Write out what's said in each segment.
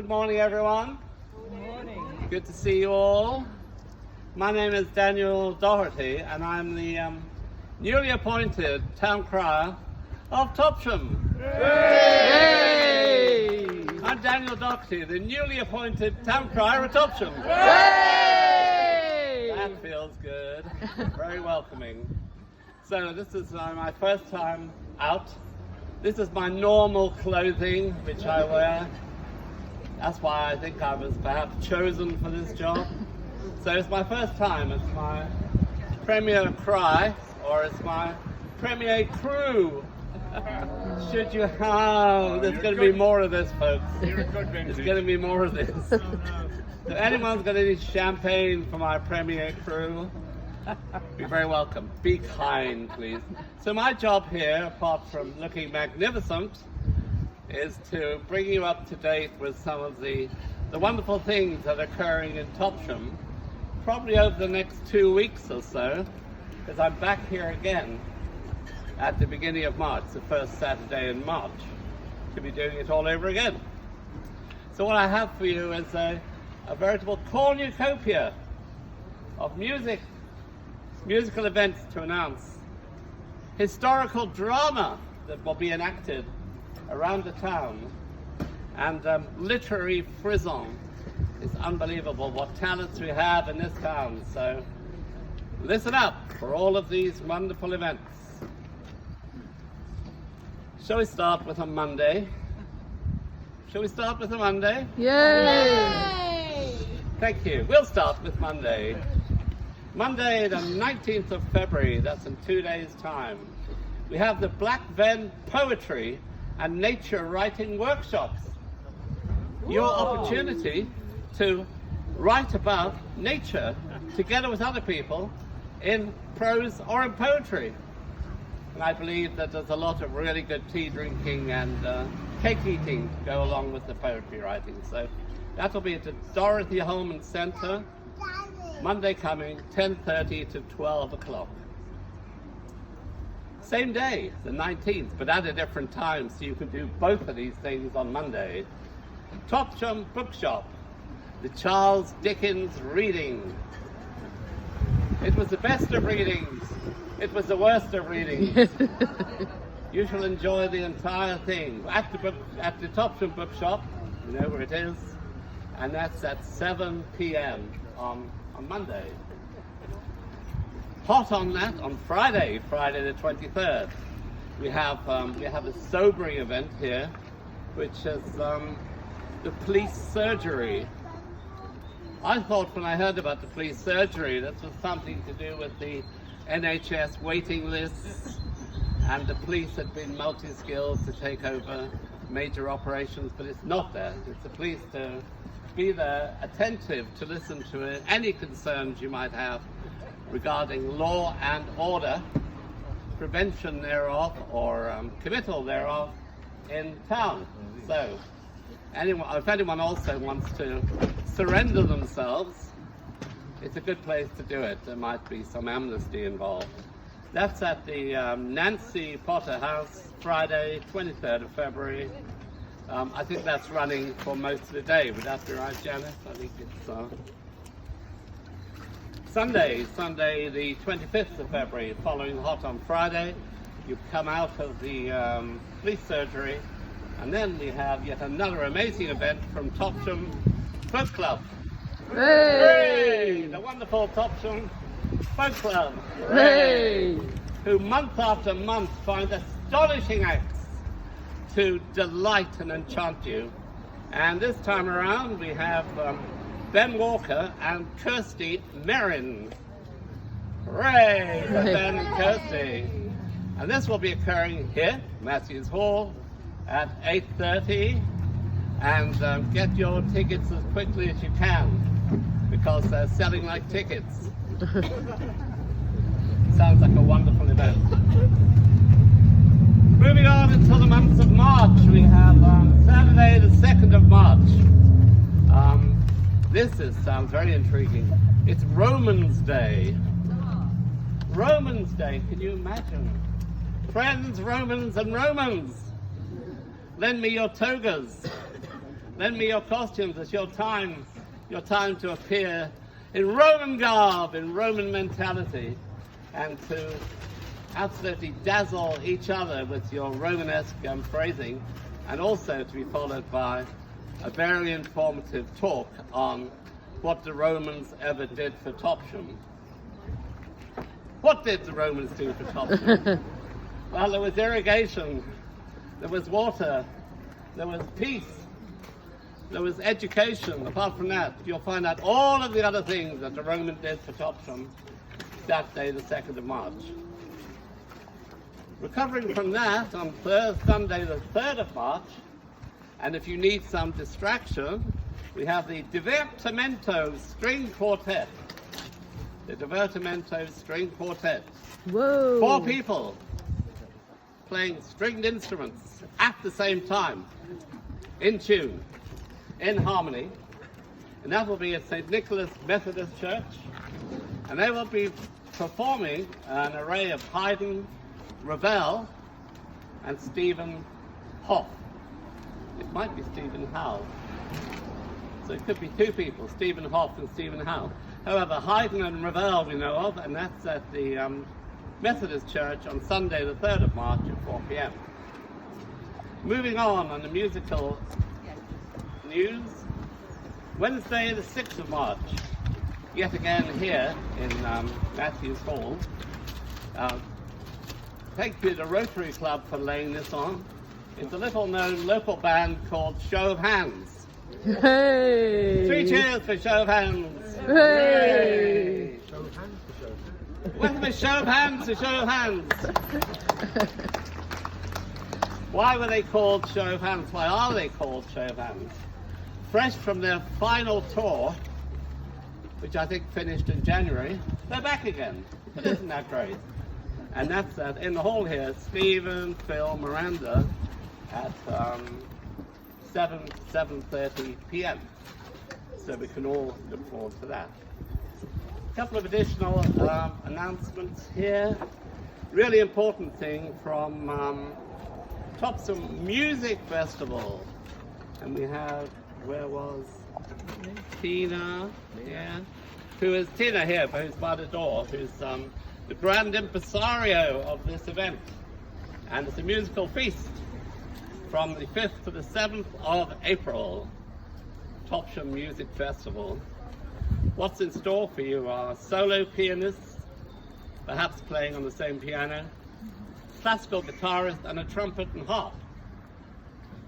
Good morning, everyone. Good morning. Good to see you all. My name is Daniel Doherty, and I'm the newly appointed town crier of Topsham. Yay! I'm Daniel Doherty, the newly appointed town crier of Topsham. Yay! That feels good. Very welcoming. So this is my first time out. This is my normal clothing, which I wear. That's why I think I was perhaps chosen for this job. So it's my first time. It's my premier cry, or it's my premier crew. Should you? Oh, there's going to be more of this, folks. There's going to be more of this. If anyone's got any champagne for my premier crew, be very welcome. Be kind, please. So my job here, apart from looking magnificent, is to bring you up to date with some of the wonderful things that are occurring in Topsham, probably over the next 2 weeks or so, because I'm back here again at the beginning of March, the first Saturday in March, to be doing it all over again. So what I have for you is a veritable cornucopia of musical events to announce, historical drama that will be enacted around the town, and literary frisson. It's unbelievable what talents we have in this town. So listen up for all of these wonderful events. Shall we start with a Monday? Yay! Thank you. We'll start with Monday. Monday, the 19th of February, that's in 2 days' time. We have the Black Ven Poetry and Nature Writing Workshops. Your opportunity to write about nature together with other people in prose or in poetry. And I believe that there's a lot of really good tea drinking and cake eating to go along with the poetry writing. So that'll be at the Doherty Holman Centre, Monday coming, 10:30 to 12 o'clock. Same day, the 19th, but at a different time, so you can do both of these things on Monday. Topsham Bookshop, the Charles Dickens reading. It was the best of readings. It was the worst of readings. You shall enjoy the entire thing at the Topsham Bookshop. You know where it is, and that's at 7 p.m. on Monday. Hot on that, on Friday the 23rd, we have a sobering event here, which is the police surgery. I thought when I heard about the police surgery, this was something to do with the NHS waiting lists, and the police had been multi-skilled to take over major operations, but it's not that. It's the police to be there, attentive to listen to any concerns you might have regarding law and order, prevention thereof, or committal thereof in town. So, if anyone also wants to surrender themselves, it's a good place to do it. There might be some amnesty involved. That's at the Nancy Potter House, Friday, 23rd of February. I think that's running for most of the day. Would that be right, Janice? I think it's Sunday, the 25th of February, following Hot on Friday. You come out of the police surgery, and then we have yet another amazing event from Topsham Folk Club. Hey! The wonderful Topsham Folk Club. Hey! Who month after month find astonishing acts to delight and enchant you. And this time around we have Ben Walker and Kirsty Merrin. Hooray for Ben and Kirsty. And this will be occurring here, Matthews Hall, at 8:30. And get your tickets as quickly as you can, because they're selling like tickets. Sounds like a wonderful event. Moving on until the month of March, we have Saturday the 2nd of March. Sounds very intriguing. It's Romans Day. Romans Day, can you imagine? Friends, Romans and Romans, lend me your togas. lend me your costumes. It's your time to appear in Roman garb, in Roman mentality, and to absolutely dazzle each other with your Romanesque phrasing, and also to be followed by a very informative talk on what the Romans ever did for Topsham. What did the Romans do for Topsham? Well, there was irrigation, there was water, there was peace, there was education. Apart from that, you'll find out all of the other things that the Romans did for Topsham Saturday, the 2nd of March. Recovering from that, on Sunday, the 3rd of March, and if you need some distraction, we have the Divertimento String Quartet. The Divertimento String Quartet. Whoa. 4 people playing stringed instruments at the same time, in tune, in harmony. And that will be at St. Nicholas Methodist Church. And they will be performing an array of Haydn, Ravel, and Stephen Hoff. It might be Stephen Howe. So it could be 2 people, Stephen Hoff and Stephen Howe. However, Haydn and Ravel we know of, and that's at the Methodist Church on Sunday the 3rd of March at 4 p.m. Moving on the musical news, Wednesday the 6th of March, yet again here in Matthews Hall. Thank you to the Rotary Club for laying this on. It's a little known local band called Show of Hands. Hey! 3 cheers for Show of Hands. Hey! Show of hands for show of hands. Welcome to Show of Hands to Show of Hands. Why were they called Show of Hands? Why are they called Show of Hands? Fresh from their final tour, which I think finished in January, they're back again. But isn't that great? And that's in the hall here, Stephen, Phil, Miranda, at 7:30 p.m. So we can all look forward to that. A couple of additional announcements here. Really important thing from Topsham Music Festival. And we have, where was Tina? Yeah. Who is Tina here, who's by the door, who's the grand impresario of this event. And it's a musical feast from the 5th to the 7th of April, Topsham Music Festival. What's in store for you are solo pianists, perhaps playing on the same piano, classical guitarist and a trumpet and harp,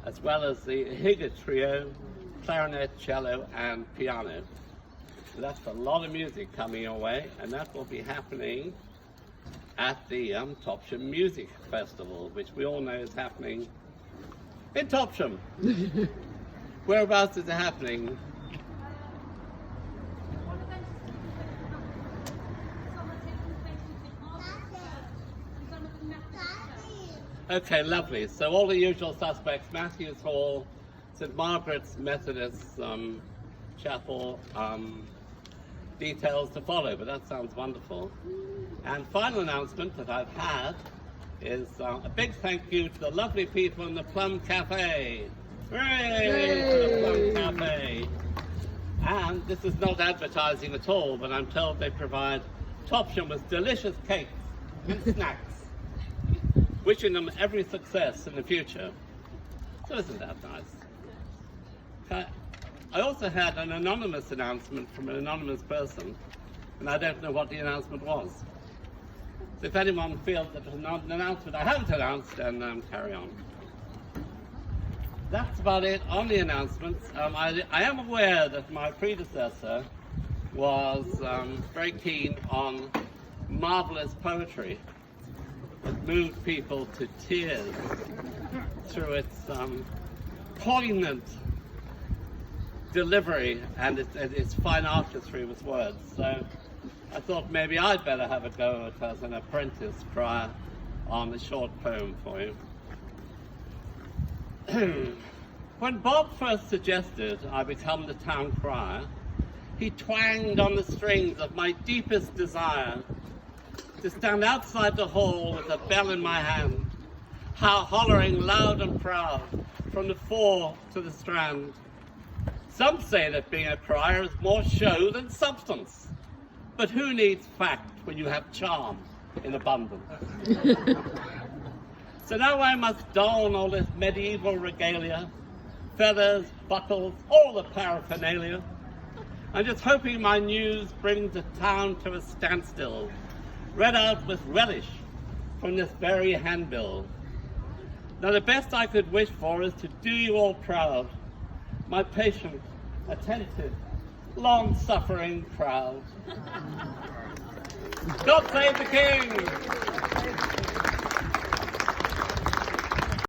as well as the Crier trio, clarinet, cello and piano. So that's a lot of music coming your way, and that will be happening at the Topsham Music Festival, which we all know is happening in Topsham. Whereabouts is it happening? Okay, lovely. So all the usual suspects, Matthews Hall, St. Margaret's Methodist Chapel, details to follow, but that sounds wonderful. And final announcement that I've had is a big thank you to the lovely people in the Plum Cafe. Hooray for the Plum Cafe. And this is not advertising at all, but I'm told they provide Topsham with delicious cakes and snacks. Wishing them every success in the future. So isn't that nice? I also had an anonymous announcement from an anonymous person, and I don't know what the announcement was. So if anyone feels that there's an announcement I haven't announced, then carry on. That's about it on the announcements. I am aware that my predecessor was very keen on marvelous poetry that moved people to tears through its poignant delivery and its fine artistry with words. So I thought maybe I'd better have a go at as an apprentice crier on a short poem for you. When Bob first suggested I become the town crier, he twanged on the strings of my deepest desire to stand outside the hall with a bell in my hand, hollering loud and proud from the Fore to the Strand, Some say that being a crier is more show than substance. But who needs fact when you have charm in abundance? So now I must don all this medieval regalia, feathers, buckles, all the paraphernalia. I'm just hoping my news brings the town to a standstill, read out with relish from this very handbill. Now the best I could wish for is to do you all proud, my patient, attentive, long-suffering crowd. God save the King!